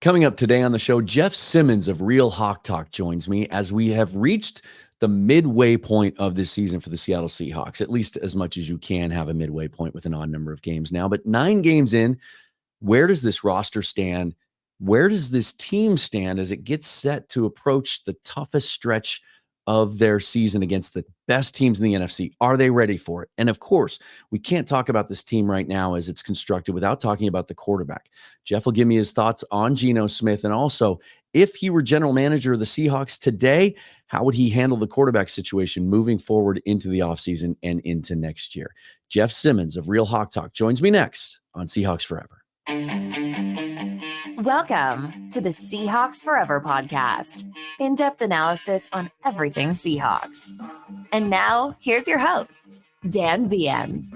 Coming up today on the show, Jeff Simmons of Real Hawk Talk joins me as we have reached the midway point of this season for the Seattle Seahawks, at least as much as you can have a midway point with an odd number of games now. But 9 games in, where does this roster stand? Where does this team stand as it gets set to approach the toughest stretch of their season against the best teams in the NFC? Are they ready for it? And of course, we can't talk about this team right now as it's constructed without talking about the quarterback. Jeff will give me his thoughts on Geno Smith, and also if he were general manager of the Seahawks today, how would he handle the quarterback situation moving forward into the offseason and into next year? Jeff Simmons of Real Hawk Talk joins me next on Seahawks Forever. Welcome to the Seahawks Forever podcast. In-depth analysis on everything Seahawks. And now, here's your host, Dan Viens.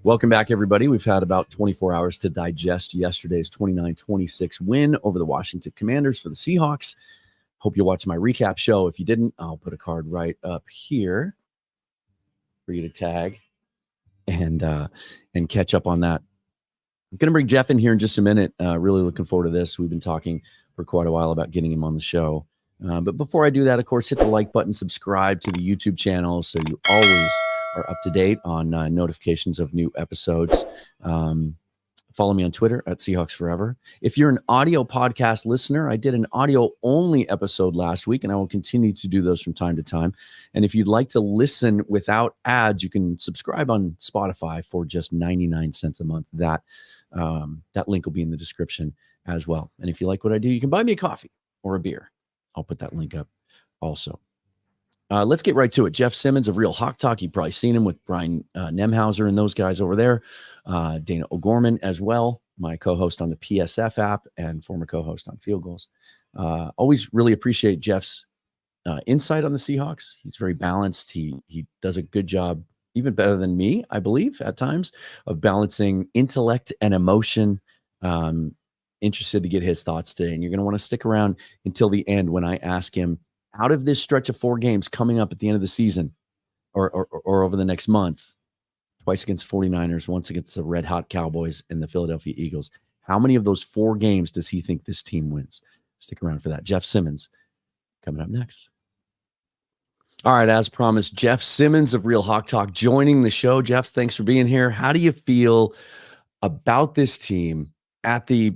Welcome back, everybody. We've had about 24 hours to digest yesterday's 29-26 win over the Washington Commanders for the Seahawks. Hope you watched my recap show. If you didn't, I'll put a card right up here for you to tag and catch up on that. I'm going to bring Jeff in here in just a minute. Really looking forward to this. We've been talking for quite a while about getting him on the show. But before I do that, of course, hit the like button, subscribe to the YouTube channel so you always are up to date on notifications of new episodes. Follow me on Twitter at Seahawks Forever. If you're an audio podcast listener, I did an audio-only episode last week, and I will continue to do those from time to time. And if you'd like to listen without ads, you can subscribe on Spotify for just 99 cents a month. That link will be in the description as well. And if you like what I do, you can buy me a coffee or a beer. I'll put that link up also. Let's get right to it. Jeff Simmons of Real Hawk Talk. You've probably seen him with Brian Nemhauser and those guys over there. Dana O'Gorman as well, my co-host on the PSF app and former co-host on Field Goals. Always really appreciate Jeff's insight on the Seahawks. He's very balanced. He does a good job, even better than me, I believe, at times, of balancing intellect and emotion. Interested to get his thoughts today. And you're going to want to stick around until the end when I ask him, out of this stretch of 4 games coming up at the end of the season or over the next month, twice against 49ers, once against the red hot Cowboys and the Philadelphia Eagles, how many of those 4 games does he think this team wins? Stick around for that. Jeff Simmons coming up next. All right, as promised, Jeff Simmons of Real Hawk Talk joining the show. Jeff, thanks for being here. How do you feel about this team at the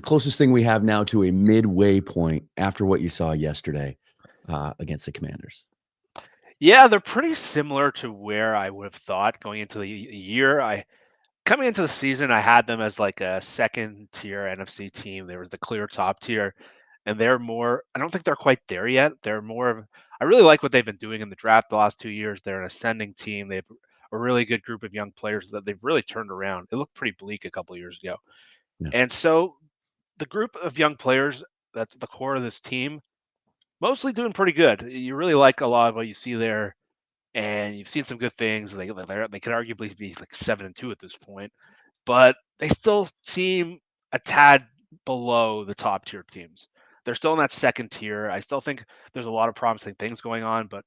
closest thing we have now to a midway point after what you saw yesterday against the Commanders? Yeah, they're pretty similar to where I would have thought going into the year. Coming into the season, I had them as like a second-tier NFC team. There was the clear top tier, and they're more. I don't think they're quite there yet. They're more of. I really like what they've been doing in the draft the last 2 years. They're an ascending team. They have a really good group of young players that they've really turned around. It looked pretty bleak a couple of years ago, and so the group of young players that's the core of this team, mostly doing pretty good. You really like a lot of what you see there, and you've seen some good things. They could arguably be like 7-2 at this point, but they still seem a tad below the top tier teams. They're still in that second tier. I still think there's a lot of promising things going on, but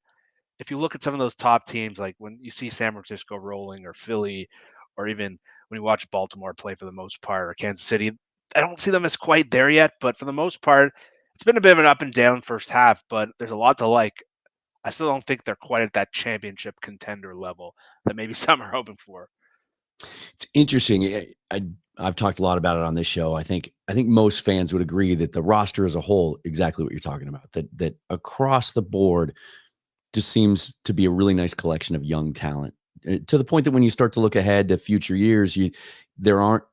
if you look at some of those top teams, like when you see San Francisco rolling or Philly, or even when you watch Baltimore play for the most part, or Kansas City, I don't see them as quite there yet, but for the most part, it's been a bit of an up and down first half, but there's a lot to like. I still don't think they're quite at that championship contender level that maybe some are hoping for. It's interesting. I've talked a lot about it on this show. I think most fans would agree that the roster as a whole, exactly what you're talking about, that across the board just seems to be a really nice collection of young talent, to the point that when you start to look ahead to future years, there aren't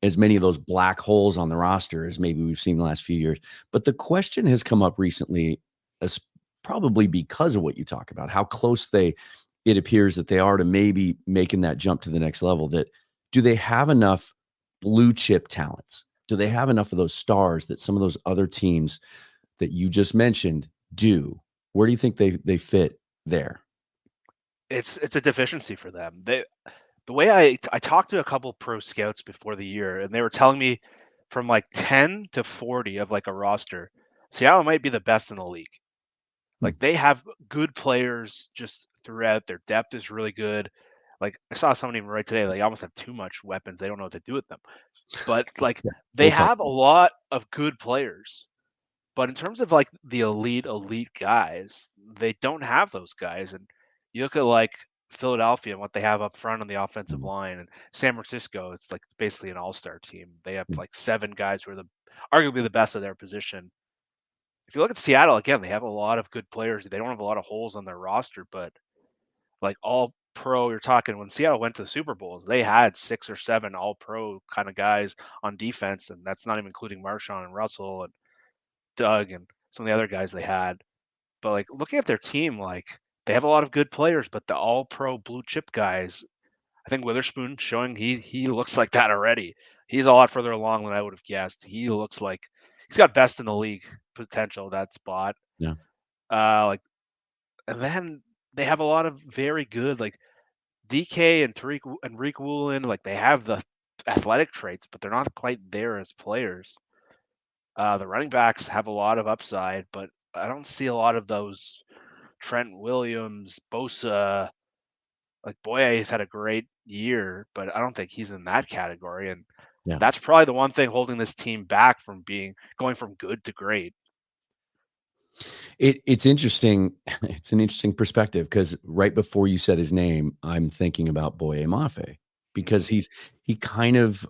as many of those black holes on the roster as maybe we've seen the last few years. But the question has come up recently, as probably because of what you talk about, how close it appears that they are to maybe making that jump to the next level. That do they have enough blue chip talents? Do they have enough of those stars that some of those other teams that you just mentioned do? Where do you think they fit there? It's a deficiency for them. The way I talked to a couple pro scouts before the year, and they were telling me from like 10 to 40 of like a roster, Seattle might be the best in the league. Like they have good players just throughout. Their depth is really good. Like I saw someone even right today, they almost have too much weapons. They don't know what to do with them. But like Yeah, they we'll talk. have a lot of good players. But in terms of like the elite guys, they don't have those guys. And you look at like Philadelphia and what they have up front on the offensive Mm, line, and San Francisco, it's like basically an all-star team. They have yeah, like 7 guys who are arguably the best of their position. If you look at Seattle again, they have a lot of good players. They don't have a lot of holes on their roster, but like all pro, you're talking when Seattle went to the Super Bowls, they had 6 or 7 all pro kind of guys on defense, and that's not even including Marshawn and Russell and Doug and some of the other guys they had. But like looking at their team, like they have a lot of good players, but the all pro blue chip guys, I think Witherspoon showing he looks like that already. He's a lot further along than I would have guessed. He looks like he's got best in the league potential, that spot. yeah. Like and then they have a lot of very good like DK and Tariq and Reek Woolen, like they have the athletic traits, but they're not quite there as players. The running backs have a lot of upside, but I don't see a lot of those Trent Williams, Bosa. Like Boye's had a great year, but I don't think he's in that category. And Yeah. that's probably the one thing holding this team back from going from good to great. It's interesting. It's an interesting perspective because right before you said his name, I'm thinking about Boye Mafe because Mhm. he kind of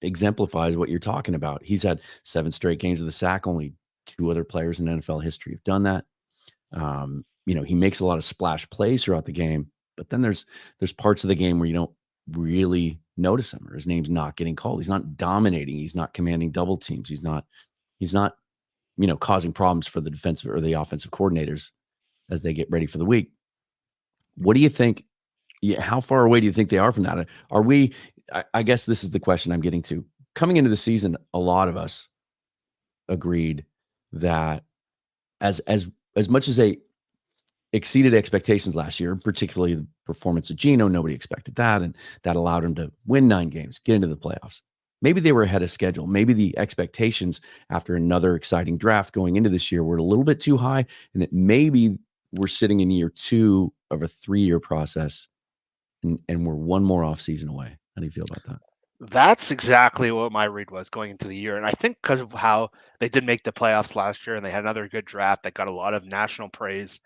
exemplifies what you're talking about. He's had 7 straight games of the sack. Only 2 other players in NFL history have done that. He makes a lot of splash plays throughout the game, but then there's parts of the game where you don't really notice him or his name's not getting called. He's not dominating. He's not commanding double teams. He's not causing problems for the defensive or the offensive coordinators as they get ready for the week. What do you think? Yeah, how far away do you think they are from that? Are we? I guess this is the question I'm getting to. Coming into the season, a lot of us agreed that as much as they exceeded expectations last year, particularly the performance of Gino, nobody expected that, and that allowed him to win 9 games, get into the playoffs. Maybe they were ahead of schedule. Maybe the expectations after another exciting draft going into this year were a little bit too high, and that maybe we're sitting in year 2 of a 3-year process, and we're one more offseason away. How do you feel about that? That's exactly what my read was going into the year. And I think because of how they did make the playoffs last year and they had another good draft that got a lot of national praise,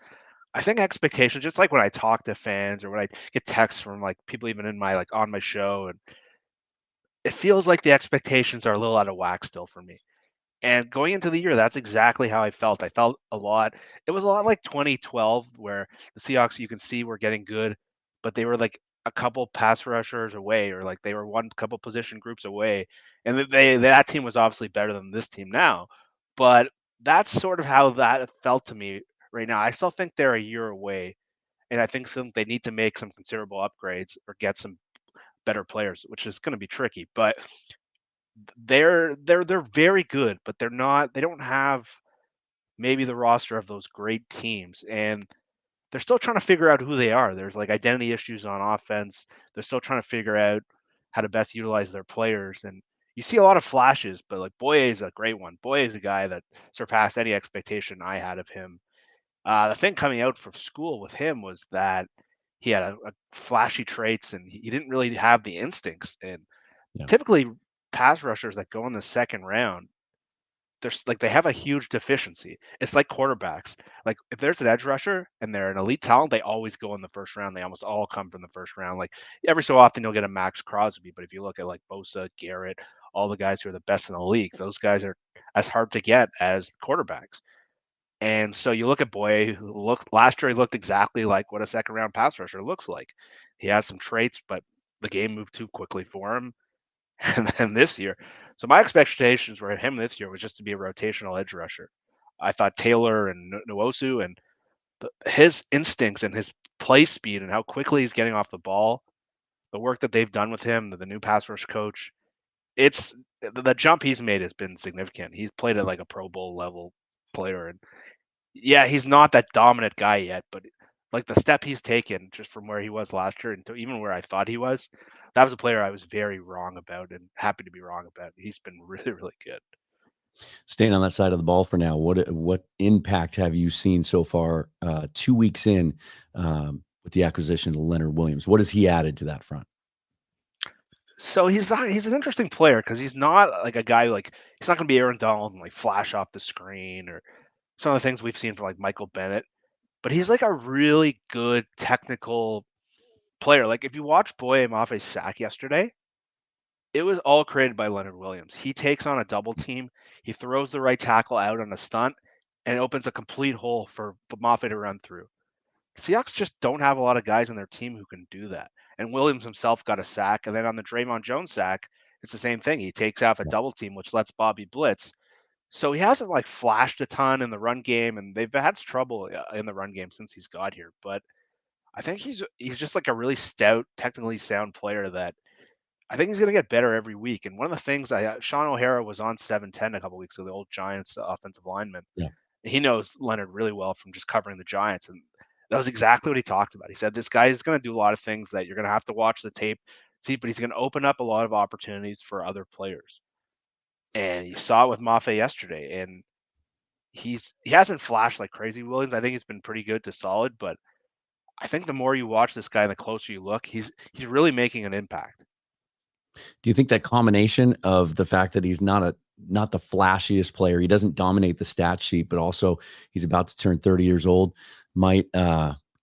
I think expectations, just like when I talk to fans or when I get texts from like people even in my like on my show, and it feels like the expectations are a little out of whack still for me. And going into the year, that's exactly how I felt. I felt it was a lot like 2012, where the Seahawks, you can see, were getting good, but they were like a couple pass rushers away, or like they were one couple position groups away. And that team was obviously better than this team now. But that's sort of how that felt to me right now. I still think they're a year away. And I think they need to make some considerable upgrades or get some better players, which is going to be tricky. But they're very good, but they don't have maybe the roster of those great teams, and they're still trying to figure out who they are. There's like identity issues on offense. They're still trying to figure out how to best utilize their players, and you see a lot of flashes, but like Boye is a great one. Boye is a guy that surpassed any expectation I had of him. The thing coming out from school with him was that he had a flashy traits, and he didn't really have the instincts. And Yeah. typically, pass rushers that go in the second round, there's like they have a huge deficiency. It's like quarterbacks. Like if there's an edge rusher and they're an elite talent, they always go in the first round. They almost all come from the first round. Like every so often you'll get a Max Crosby, but if you look at like Bosa, Garrett, all the guys who are the best in the league, those guys are as hard to get as quarterbacks. And so you look at Boye, who looked last year, he looked exactly like what a second round pass rusher looks like. He has some traits, but the game moved too quickly for him. And then this year, so my expectations for him this year was just to be a rotational edge rusher. I thought Taylor and Nwosu and his instincts and his play speed and how quickly he's getting off the ball, the work that they've done with him, the new pass rush coach, it's the jump he's made has been significant. He's played at like a Pro Bowl level player, and yeah, he's not that dominant guy yet, but like the step he's taken just from where he was last year into even where I thought he was, that was a player I was very wrong about and happy to be wrong about. He's been really, really good. Staying on that side of the ball for now, what impact have you seen so far? 2 weeks in, with the acquisition of Leonard Williams? What has he added to that front? So he's an interesting player because he's not like a guy like he's not going to be Aaron Donald and like flash off the screen or some of the things we've seen from like Michael Bennett, but he's like a really good technical player. Like if you watch Boye Mafe's sack yesterday, it was all created by Leonard Williams. He takes on a double team, he throws the right tackle out on a stunt, and it opens a complete hole for Mafe to run through. Seahawks just don't have a lot of guys on their team who can do that. And Williams himself got a sack, and then on the Draymond Jones sack, it's the same thing. He takes out a double team, which lets Bobby blitz. So he hasn't like flashed a ton in the run game, and they've had trouble in the run game since he's got here. But I think he's just like a really stout, technically sound player that I think he's going to get better every week. And one of the things Sean O'Hara was on 710 a couple weeks ago, the old Giants offensive lineman. Yeah. He knows Leonard really well from just covering the Giants. And that was exactly what he talked about. He said, this guy is going to do a lot of things that you're going to have to watch the tape, see, but he's going to open up a lot of opportunities for other players. And you saw it with Mafe yesterday. And he hasn't flashed like crazy Williams. I think he's been pretty good to solid, but I think the more you watch this guy, the closer you look, he's really making an impact. Do you think that combination of the fact that he's not the flashiest player, he doesn't dominate the stat sheet, but also he's about to turn 30 years old, might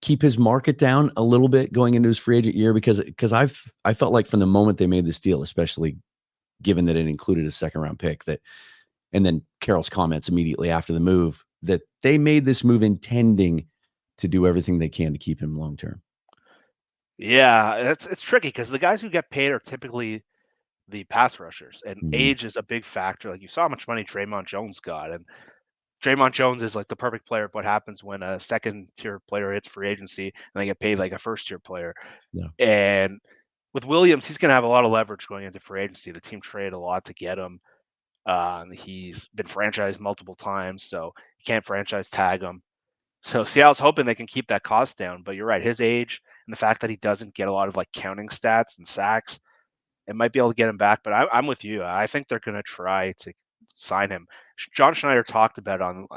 keep his market down a little bit going into his free agent year? Because I felt like from the moment they made this deal, especially given that it included a second round pick, and then Carroll's comments immediately after the move, that they made this move intending to do everything they can to keep him long term. Yeah, it's tricky because the guys who get paid are typically the pass rushers, and age is a big factor. Like you saw how much money Draymond Jones got, and Draymond Jones is like the perfect player of what happens when a second-tier player hits free agency and they get paid like a first-tier player. Yeah. And with Williams, he's going to have a lot of leverage going into free agency. The team traded a lot to get him. He's been franchised multiple times, so you can't franchise tag him. So Seattle's hoping they can keep that cost down. But you're right, his age and the fact that he doesn't get a lot of like counting stats and sacks, it might be able to get him back. But I'm with you. I think they're going to try to sign him. John Schneider talked about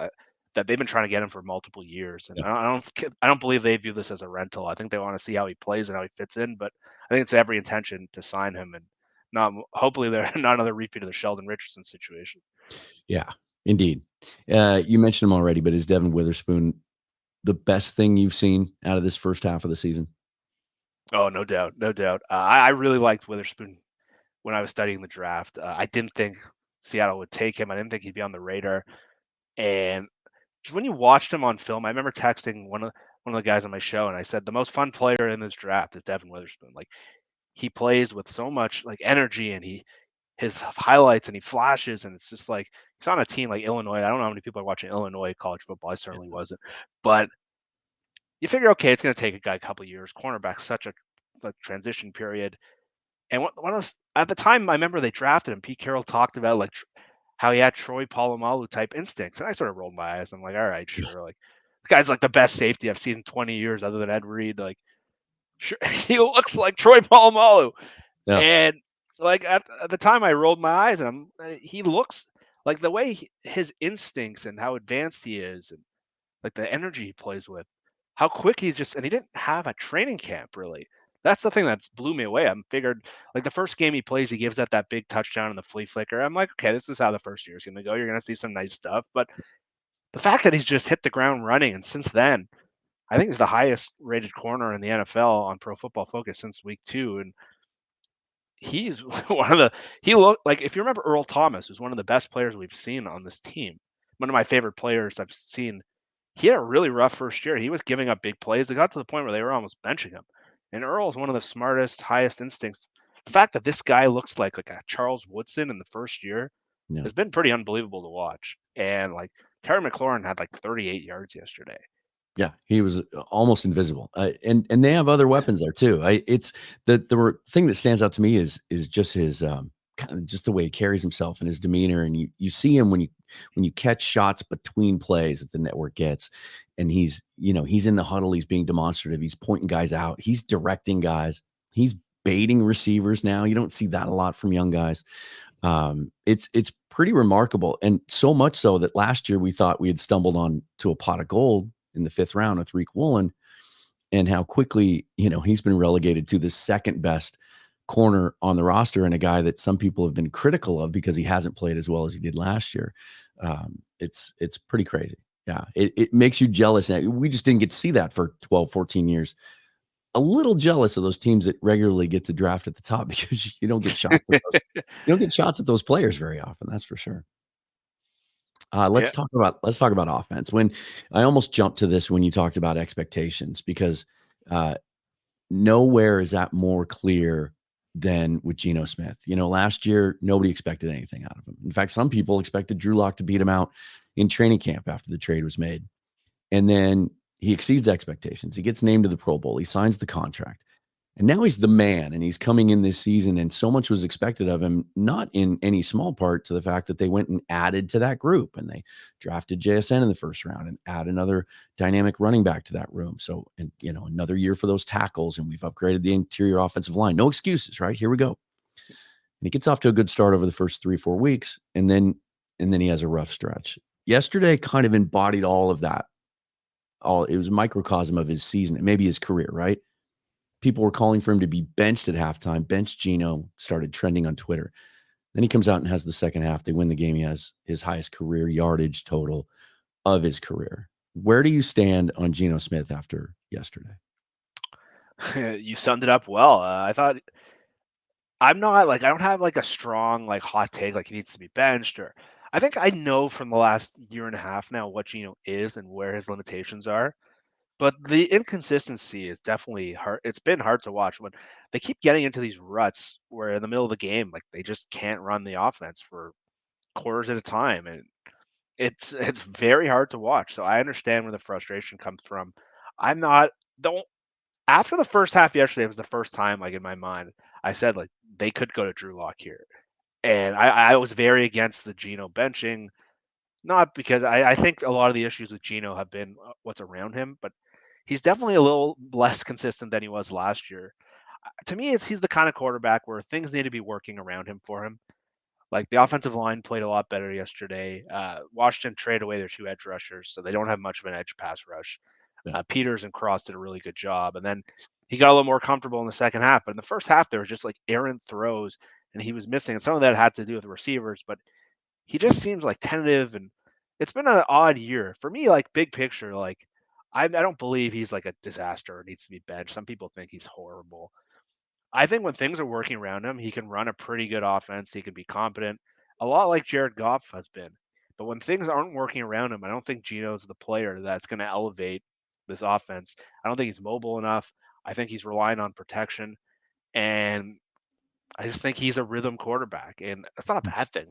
that they've been trying to get him for multiple years, and I don't believe they view this as a rental. I think they want to see how he plays and how he fits in. But I think it's every intention to sign him, and hopefully they're not another repeat of the Sheldon Richardson situation. Yeah, indeed. You mentioned him already, but is Deon Witherspoon the best thing you've seen out of this first half of the season? Oh, no doubt, no doubt. I really liked Witherspoon when I was studying the draft. I didn't think Seattle would take him. I didn't think he'd be on the radar. And just when you watched him on film, I remember texting one of the guys on my show, and I said the most fun player in this draft is Deon Witherspoon. Like he plays with so much like energy, and his highlights and he flashes, and it's just like he's on a team like Illinois. I don't know how many people are watching Illinois college football. I certainly wasn't, but you figure, okay, it's going to take a guy a couple of years. Cornerback's such a transition period. And at the time, I remember they drafted him. Pete Carroll talked about like how he had Troy Polamalu type instincts, and I sort of rolled my eyes. I'm like, all right, sure. Like this guy's like the best safety I've seen in 20 years, other than Ed Reed. Like, sure, he looks like Troy Polamalu. Yeah. And like at the time, I rolled my eyes, and he looks like the way his instincts and how advanced he is, and like the energy he plays with, how quick and he didn't have a training camp really. That's the thing that's blew me away. I figured like the first game he plays, he gives that big touchdown in the flea flicker. I'm like, okay, this is how the first year is going to go. You're going to see some nice stuff. But the fact that he's just hit the ground running, and since then, I think he's the highest rated corner in the NFL on Pro Football Focus since week 2. And he's he looked like, if you remember Earl Thomas, who's one of the best players we've seen on this team, one of my favorite players I've seen. He had a really rough first year. He was giving up big plays. It got to the point where they were almost benching him. And Earl's one of the smartest, highest instincts. The fact that this guy looks like a Charles Woodson in the first year has been pretty unbelievable to watch. And like Terry McLaurin had like 38 yards yesterday. Yeah, he was almost invisible. And they have other weapons there too. It's the thing that stands out to me is just his kind of just the way he carries himself and his demeanor. And you see him when you catch shots between plays that the network gets, and he's in the huddle, he's being demonstrative, he's pointing guys out, he's directing guys, he's baiting receivers now. You don't see that a lot from young guys. It's pretty remarkable, and so much so that last year we thought we had stumbled on to a pot of gold in the 5th round with Tariq Woolen, and how quickly, he's been relegated to the second best corner on the roster, and a guy that some people have been critical of because he hasn't played as well as he did last year. It's pretty crazy. Yeah, it makes you jealous. We just didn't get to see that for 12, 14 years. A little jealous of those teams that regularly get to draft at the top because you don't get shots at those. You don't get shots at those players very often. That's for sure. Let's talk about offense. When I almost jumped to this when you talked about expectations, because nowhere is that more clear than with Geno Smith. Last year nobody expected anything out of him. In fact, some people expected Drew Lock to beat him out in training camp after the trade was made, and then he exceeds expectations. He gets named to the Pro Bowl. He signs the contract. And now he's the man, and he's coming in this season, and so much was expected of him, not in any small part to the fact that they went and added to that group, and they drafted JSN in the first round and add another dynamic running back to that room. So, and another year for those tackles, and we've upgraded the interior offensive line. No excuses, right? Here we go. And he gets off to a good start over the first 3-4 weeks, and then he has a rough stretch. Yesterday kind of embodied all of that. It was a microcosm of his season and maybe his career, right? People were calling for him to be benched at halftime. Bench Geno started trending on Twitter. Then he comes out and has the second half. They win the game. He has his highest career yardage total of his career. Where do you stand on Geno Smith after yesterday? You summed it up well. I thought I don't have a strong hot take he needs to be benched, or I think I know from the last year and a half now what Geno is and where his limitations are. But the inconsistency is definitely hard. It's been hard to watch when they keep getting into these ruts where in the middle of the game, they just can't run the offense for quarters at a time, and it's very hard to watch. So I understand where the frustration comes from. I'm not don't After the first half yesterday was the first time in my mind I said they could go to Drew Lock here, and I was very against the Geno benching. Not because I think a lot of the issues with Geno have been what's around him, but he's definitely a little less consistent than he was last year. To me, he's the kind of quarterback where things need to be working around him for him. The offensive line played a lot better yesterday. Washington traded away their two edge rushers, so they don't have much of an edge pass rush. Yeah. Peters and Cross did a really good job, and then he got a little more comfortable in the second half. But in the first half, there was just errant throws, and he was missing. And some of that had to do with the receivers, but he just seems tentative, and it's been an odd year for me. Big picture, I don't believe he's a disaster or needs to be benched. Some people think he's horrible. I think when things are working around him, he can run a pretty good offense. He can be competent, a lot like Jared Goff has been. But when things aren't working around him, I don't think Geno's the player that's going to elevate this offense. I don't think he's mobile enough. I think he's relying on protection, and I just think he's a rhythm quarterback, and that's not a bad thing.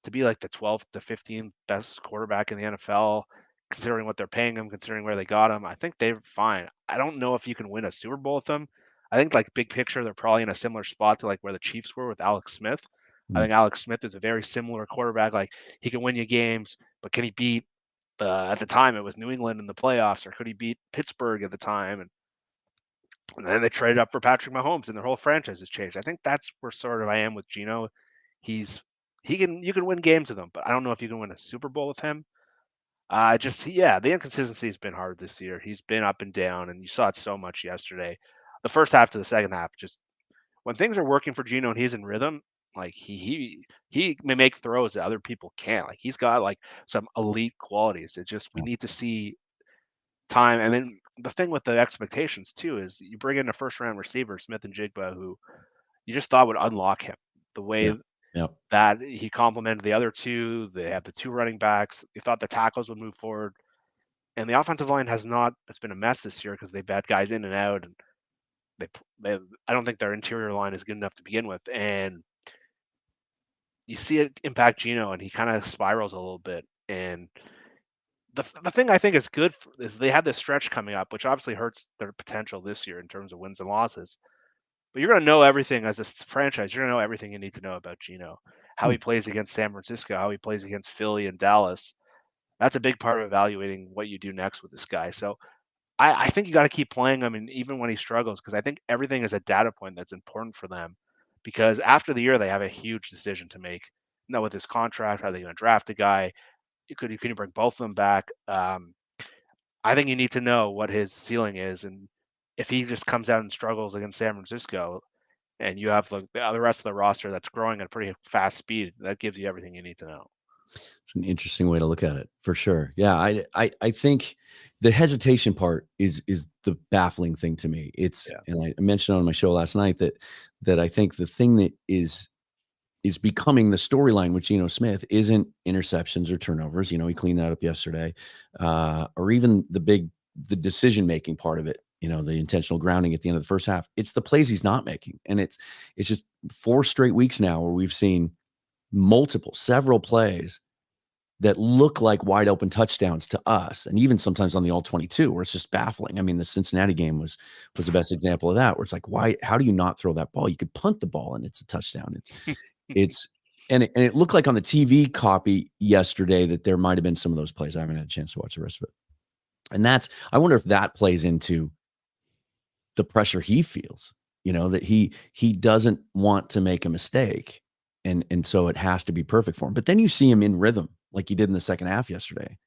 To be the 12th to 15th best quarterback in the NFL, considering what they're paying him, considering where they got him, I think they're fine. I don't know if you can win a Super Bowl with them. I think big picture, they're probably in a similar spot to where the Chiefs were with Alex Smith. I think Alex Smith is a very similar quarterback. He can win you games, but can he beat at the time it was New England in the playoffs, or could he beat Pittsburgh at the time? And then they traded up for Patrick Mahomes, and their whole franchise has changed. I think that's where sort of I am with Geno. You can win games with him, but I don't know if you can win a Super Bowl with him. The inconsistency has been hard this year. He's been up and down, and you saw it so much yesterday. The first half to the second half, just when things are working for Geno and he's in rhythm, he may make throws that other people can't. He's got some elite qualities. It's just we need to see time. And then the thing with the expectations too is you bring in a first round receiver, Smith and Jigba, who you just thought would unlock him the way that he complemented the other two. They have the two running backs. You thought the tackles would move forward, and the offensive line has not. It's been a mess this year because they've had guys in and out, and I don't think their interior line is good enough to begin with. And you see it impact Geno, and he kind of spirals a little bit. And the thing I think is good is they have this stretch coming up, which obviously hurts their potential this year in terms of wins and losses. But you're going to know everything as a franchise. You're going to know everything you need to know about Geno, how he plays against San Francisco, how he plays against Philly and Dallas. That's a big part of evaluating what you do next with this guy. So I think you got to keep playing him, and even when he struggles, because I think everything is a data point that's important for them. Because after the year, they have a huge decision to make. With his contract, are they going to draft a guy? Can you bring both of them back? I think you need to know what his ceiling is, and if he just comes out and struggles against San Francisco, and you have the rest of the roster that's growing at a pretty fast speed, that gives you everything you need to know. It's an interesting way to look at it, for sure. Yeah, I think the hesitation part is the baffling thing to me. And I mentioned on my show last night that I think the thing that is becoming the storyline with Geno Smith isn't interceptions or turnovers. He cleaned that up yesterday, or even the decision-making part of it, the intentional grounding at the end of the first half. It's the plays he's not making. And it's just 4 straight weeks now where we've seen several plays that look like wide open touchdowns to us. And even sometimes on the all 22 where it's just baffling. I mean, the Cincinnati game was the best example of that, where it's like, how do you not throw that ball? You could punt the ball and it's a touchdown. And it looked like on the TV copy yesterday that there might've been some of those plays. I haven't had a chance to watch the rest of it. And I wonder if that plays into the pressure he feels, that he doesn't want to make a mistake. And so it has to be perfect for him. But then you see him in rhythm, like he did in the second half yesterday,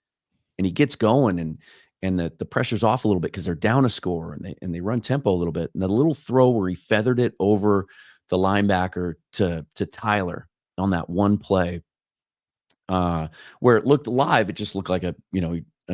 and he gets going and the pressure's off a little bit because they're down a score and they run tempo a little bit. And the little throw where he feathered it over the linebacker to Tyler on that one play, where it looked live, it just looked like a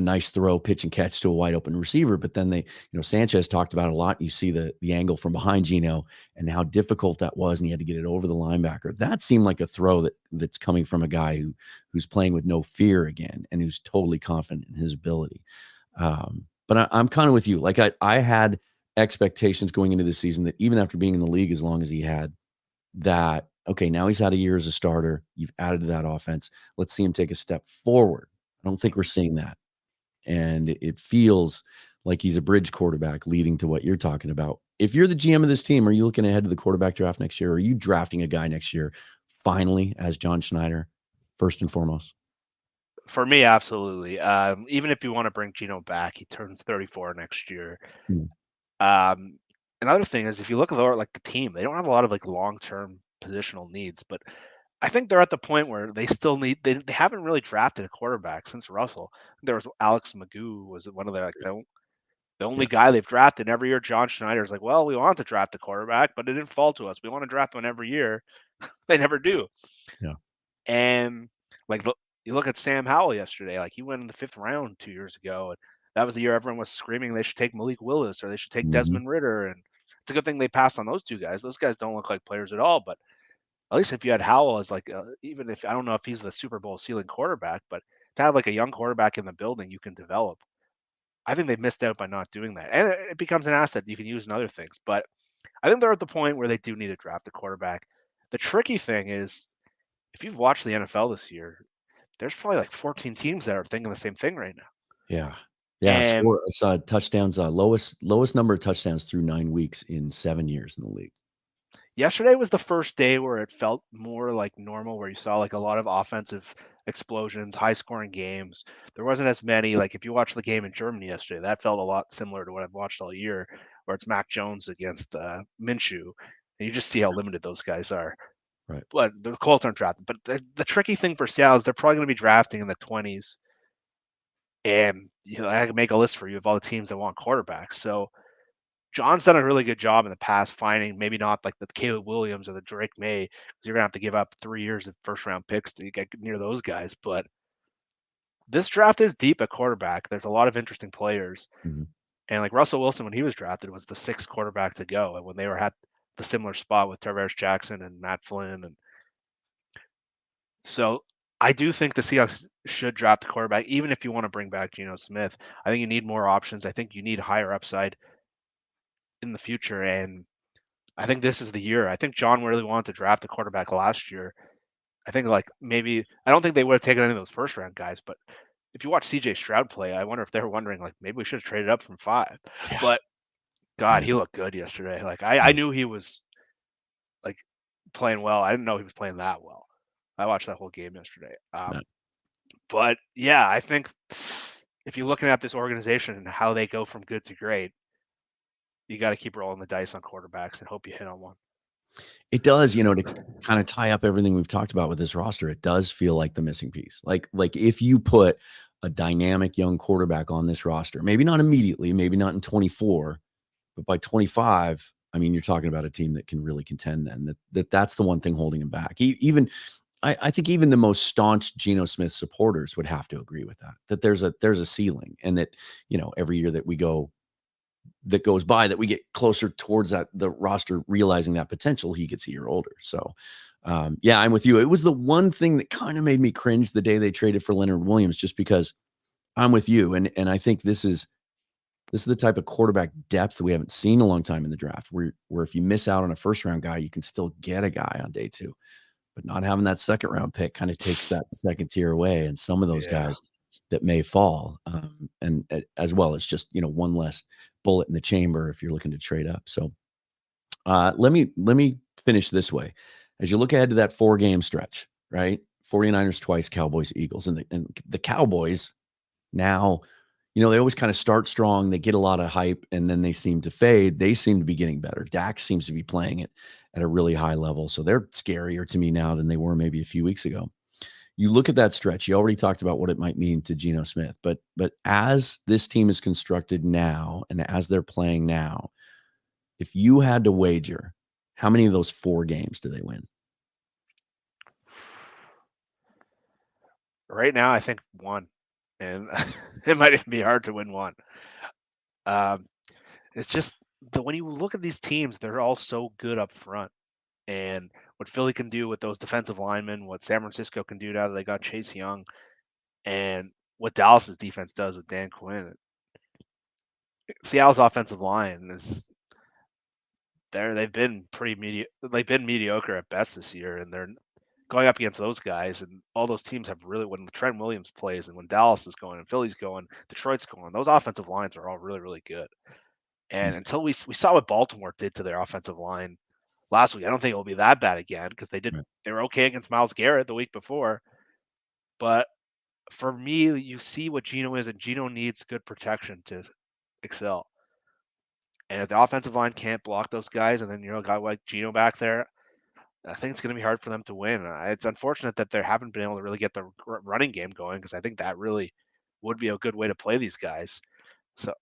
nice throw, pitch and catch to a wide open receiver. But then Sanchez talked about it a lot. You see the angle from behind Gino and how difficult that was. And he had to get it over the linebacker. That seemed like a throw that's coming from a guy who's playing with no fear again, and who's totally confident in his ability. But I'm kind of with you. Like I had expectations going into the season that even after being in the league as long as he had, that, okay, now he's had a year as a starter. You've added to that offense. Let's see him take a step forward. I don't think we're seeing that. And it feels like he's a bridge quarterback leading to what you're talking about. If you're the GM of this team, are you looking ahead to the quarterback draft next year? Or are you drafting a guy next year finally as John Schneider, first and foremost? For me, absolutely. Even if you want to bring Gino back, he turns 34 next year. Another thing is, if you look at the team, they don't have a lot of long-term positional needs, but I think they're at the point where they still need. They haven't really drafted a quarterback since Russell. There was Alex Magoo was one of the only guy they've drafted. Every year, John Schneider's like, well, we want to draft a quarterback, but it didn't fall to us. We want to draft one every year. They never do. Yeah. And you look at Sam Howell yesterday. He went in the 5th round 2 years ago, and that was the year everyone was screaming they should take Malik Willis or they should take Desmond Ridder. And it's a good thing they passed on those 2 guys. Those guys don't look like players at all, but at least if you had Howell as even if I don't know if he's the Super Bowl ceiling quarterback, but to have a young quarterback in the building you can develop, I think they missed out by not doing that. And it becomes an asset you can use in other things. But I think they're at the point where they do need to draft a quarterback. The tricky thing is, if you've watched the NFL this year, there's probably 14 teams that are thinking the same thing right now. Yeah. Yeah. I saw touchdowns, lowest number of touchdowns through 9 weeks in 7 years in the league. Yesterday was the first day where it felt more like normal, where you saw a lot of offensive explosions, high scoring games. There wasn't as many. If you watch the game in Germany yesterday, that felt a lot similar to what I've watched all year, where it's Mac Jones against Minshew, and you just see how limited those guys are. Right. But the Colts aren't drafted. But the tricky thing for Seattle is they're probably going to be drafting in the 20s. And I can make a list for you of all the teams that want quarterbacks. So John's done a really good job in the past finding maybe not the Caleb Williams or the Drake May, because you're going to have to give up 3 years of first-round picks to get near those guys. But this draft is deep at quarterback. There's a lot of interesting players. Mm-hmm. And Russell Wilson, when he was drafted, was the 6th quarterback to go. And when they were at the similar spot with Tavares Jackson and Matt Flynn. And so I do think the Seahawks should draft the quarterback, even if you want to bring back Geno Smith. I think you need more options. I think you need higher upside in the future, and I think this is the year. I think John really wanted to draft the quarterback last year. I think maybe I don't think they would have taken any of those first round guys, but if you watch CJ Stroud play, I wonder if they're wondering maybe we should have traded up from 5. Yeah. But God, he looked good yesterday. I knew he was playing well. I didn't know he was playing that well. I watched that whole game yesterday. But yeah, I think if you're looking at this organization and how they go from good to great, you got to keep rolling the dice on quarterbacks and hope you hit on one. It does, to kind of tie up everything we've talked about with this roster. It does feel like the missing piece. Like if you put a dynamic young quarterback on this roster. Maybe not immediately, maybe not in 24, but by 25, I mean, you're talking about a team that can really contend then. That's the one thing holding him back. I think even the most staunch Geno Smith supporters would have to agree with that there's a ceiling, and that, every year that goes by, that we get closer towards the roster realizing that potential, he gets a year older. So, yeah, I'm with you. It was the one thing that kind of made me cringe the day they traded for Leonard Williams, just because I'm with you. And I think this is the type of quarterback depth we haven't seen in a long time in the draft, where if you miss out on a first round guy, you can still get a guy on day 2. But not having that second round pick kind of takes that second tier away, and some of those guys that may fall, and as well as just, one less bullet in the chamber if you're looking to trade up. So let me finish this way. As you look ahead to that 4-game stretch, right? 49ers twice, Cowboys, Eagles, and the Cowboys now, they always kind of start strong. They get a lot of hype, and then they seem to fade. They seem to be getting better. Dak seems to be playing it at a really high level. So they're scarier to me now than they were maybe a few weeks ago. You look at that stretch, you already talked about what it might mean to Geno Smith, but as this team is constructed now, and as they're playing now, if you had to wager, how many of those 4 games do they win? Right now, I think 1, and it might even be hard to win 1. It's just when you look at these teams, they're all so good up front. And what Philly can do with those defensive linemen, what San Francisco can do now that they got Chase Young, and what Dallas's defense does with Dan Quinn. Seattle's offensive line they've been mediocre at best this year, and they're going up against those guys, and all those teams have really, when Trent Williams plays and when Dallas is going and Philly's going, Detroit's going, those offensive lines are all really, really good. And until we saw what Baltimore did to their offensive line last week, I don't think it'll be that bad again, because they were okay against Myles Garrett the week before. But for me, you see what Geno is, and Geno needs good protection to excel. And if the offensive line can't block those guys, and then a guy like Geno back there, I think it's going to be hard for them to win. It's unfortunate that they haven't been able to really get the running game going, because I think that really would be a good way to play these guys. So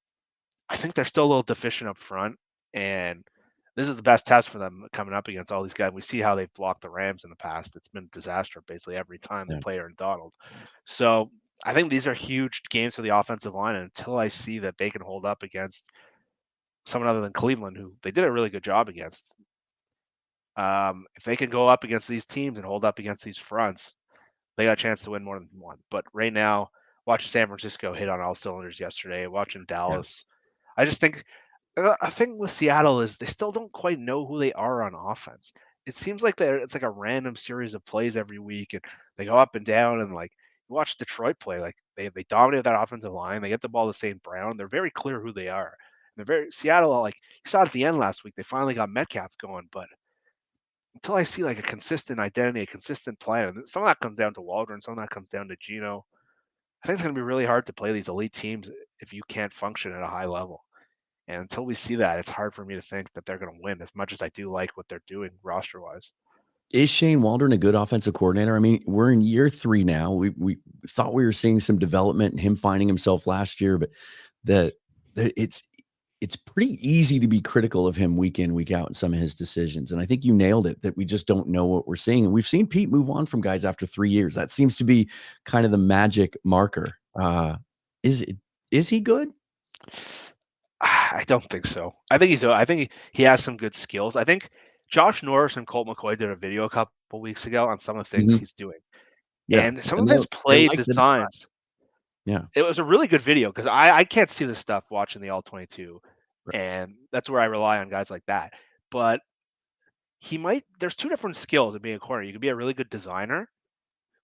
I think they're still a little deficient up front, and this is the best test for them coming up against all these guys. We see how they've blocked the Rams in the past. It's been a disaster basically every time they play Aaron Donald. So I think these are huge games for the offensive line, and until I see that they can hold up against someone other than Cleveland, who they did a really good job against, if they can go up against these teams and hold up against these fronts, they got a chance to win more than 1. But right now, watching San Francisco hit on all cylinders yesterday, watching Dallas, I just think a thing with Seattle is they still don't quite know who they are on offense. It seems like it's like a random series of plays every week, and they go up and down. And like, you watch Detroit play, like they dominate that offensive line. They get the ball to St. Brown. They're very clear who they are. And they're very Seattle. Like you saw at the end last week, they finally got Metcalf going. But until I see like a consistent identity, a consistent plan, and some of that comes down to Waldron, some of that comes down to Gino. I think it's going to be really hard to play these elite teams if you can't function at a high level. And until we see that, it's hard for me to think that they're going to win, as much as I do like what they're doing roster-wise. Is Shane Waldron a good offensive coordinator? I mean, we're in year 3 now. We thought we were seeing some development and him finding himself last year, but it's pretty easy to be critical of him week in, week out in some of his decisions. And I think you nailed it, that we just don't know what we're seeing. And we've seen Pete move on from guys after 3 years. That seems to be kind of the magic marker. Is he good? I don't think so. I think he has some good skills. I think Josh Norris and Colt McCoy did a video a couple weeks ago on some of the things he's doing. Yeah. And some of his they play like designs. Yeah. It was a really good video, because I can't see this stuff watching the All-22. Right. And that's where I rely on guys like that. But there's 2 different skills in being a corner. You can be a really good designer,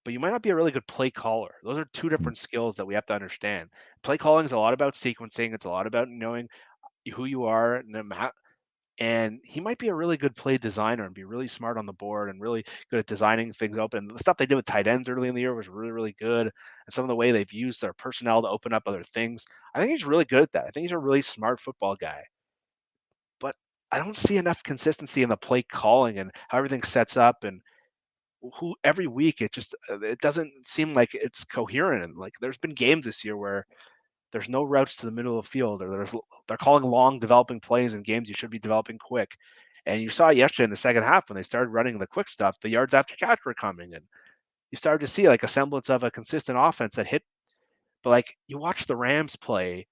but you might not be a really good play caller. Those are 2 different skills that we have to understand. Play calling is a lot about sequencing. It's a lot about knowing who you are and the map. And he might be a really good play designer and be really smart on the board and really good at designing things open. The stuff they did with tight ends early in the year was really, really good. And some of the way they've used their personnel to open up other things, I think he's really good at that. I think he's a really smart football guy. But I don't see enough consistency in the play calling and how everything sets up and who every week it doesn't seem like it's coherent. And like there's been games this year where there's no routes to the middle of the field, or they're calling long developing plays in games you should be developing quick. And you saw yesterday in the second half when they started running the quick stuff, the yards after catch were coming, and you started to see like a semblance of a consistent offense that hit. But like you watch the Rams play,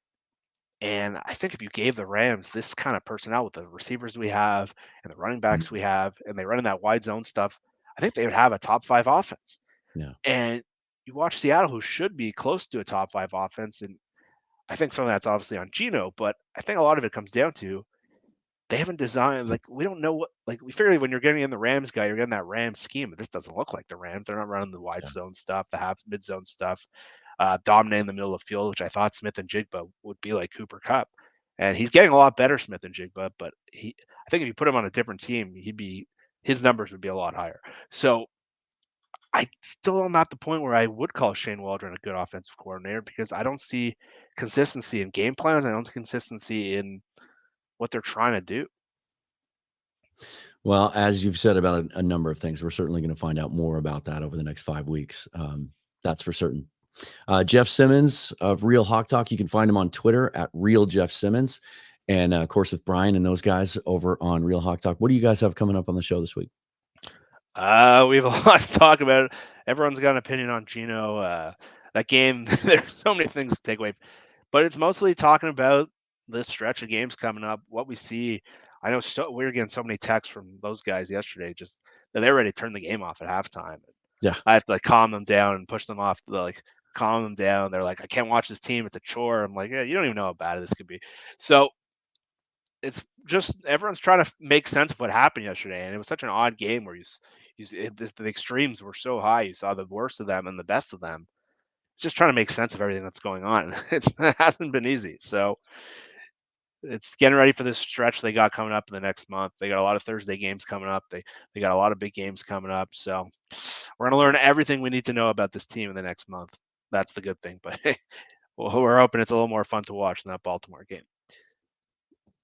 and I think if you gave the Rams this kind of personnel with the receivers we have and the running backs we have, and they run in that wide zone stuff, I think they would have a top 5 offense. Yeah. And you watch Seattle, who should be close to a top 5 offense, and I think some of that's obviously on Gino, but I think a lot of it comes down to they haven't designed, like, we don't know what, like, we figured when you're getting in the Rams guy, you're getting that Rams scheme, but this doesn't look like the Rams. They're not running the wide zone stuff, the half mid zone stuff, dominating the middle of the field, which I thought Smith and Jigba would be like Cooper Kupp. And he's getting a lot better, Smith and Jigba, but I think if you put him on a different team, his numbers would be a lot higher. So I still am at the point where I would call Shane Waldron a good offensive coordinator, because I don't see consistency in game plans. I don't see consistency in what they're trying to do. Well, as you've said about a number of things, we're certainly going to find out more about that over the next 5 weeks. That's for certain. Jeff Simmons of Real Hawk Talk. You can find him on Twitter at Real Jeff Simmons. And of course, with Brian and those guys over on Real Hawk Talk. What do you guys have coming up on the show this week? We have a lot to talk about. Everyone's got an opinion on Gino. That game, there's so many things to take away, but it's mostly talking about this stretch of games coming up, what we see. I know we were getting so many texts from those guys yesterday, just that they're ready to turn the game off at halftime. Yeah. I have to like calm them down and push them off, calm them down. They're like, I can't watch this team. It's a chore. I'm like, yeah, you don't even know how bad this could be. So it's just everyone's trying to make sense of what happened yesterday. And it was such an odd game where the extremes were so high. You saw the worst of them and the best of them. Just trying to make sense of everything that's going on. It hasn't been easy. So it's getting ready for this stretch they got coming up in the next month. They got a lot of Thursday games coming up. They got a lot of big games coming up. So we're going to learn everything we need to know about this team in the next month. That's the good thing. But we're hoping it's a little more fun to watch than that Baltimore game.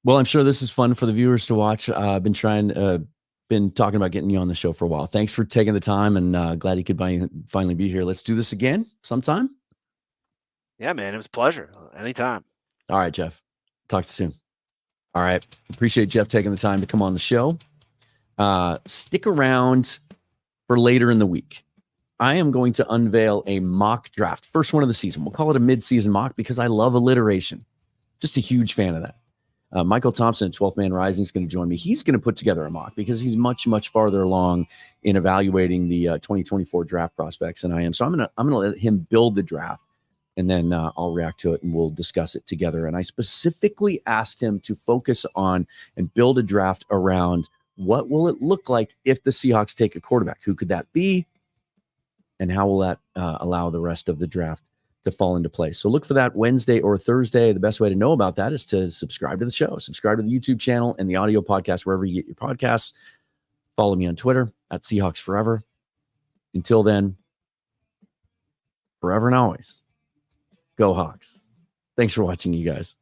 Well, I'm sure this is fun for the viewers to watch. I've been talking about getting you on the show for a while. Thanks for taking the time, and glad you could finally be here. Let's do this again sometime. Yeah, man, it was a pleasure. Anytime. All right, Jeff. Talk to you soon. All right. Appreciate Jeff taking the time to come on the show. Stick around for later in the week. I am going to unveil a mock draft. First one of the season. We'll call it a mid-season mock because I love alliteration. Just a huge fan of that. Michael Thompson at 12th Man Rising is going to join me. He's going to put together a mock because he's much, much farther along in evaluating the 2024 draft prospects than I am. So I'm going to let him build the draft, and then I'll react to it and we'll discuss it together. And I specifically asked him to focus on and build a draft around what will it look like if the Seahawks take a quarterback? Who could that be? And how will that allow the rest of the draft to fall into place? So look for that Wednesday or Thursday. The best way to know about that is to subscribe to the show, subscribe to the YouTube channel and the audio podcast, wherever you get your podcasts. Follow me on Twitter at Seahawks Forever. Until then, forever and always, go Hawks. Thanks for watching, you guys.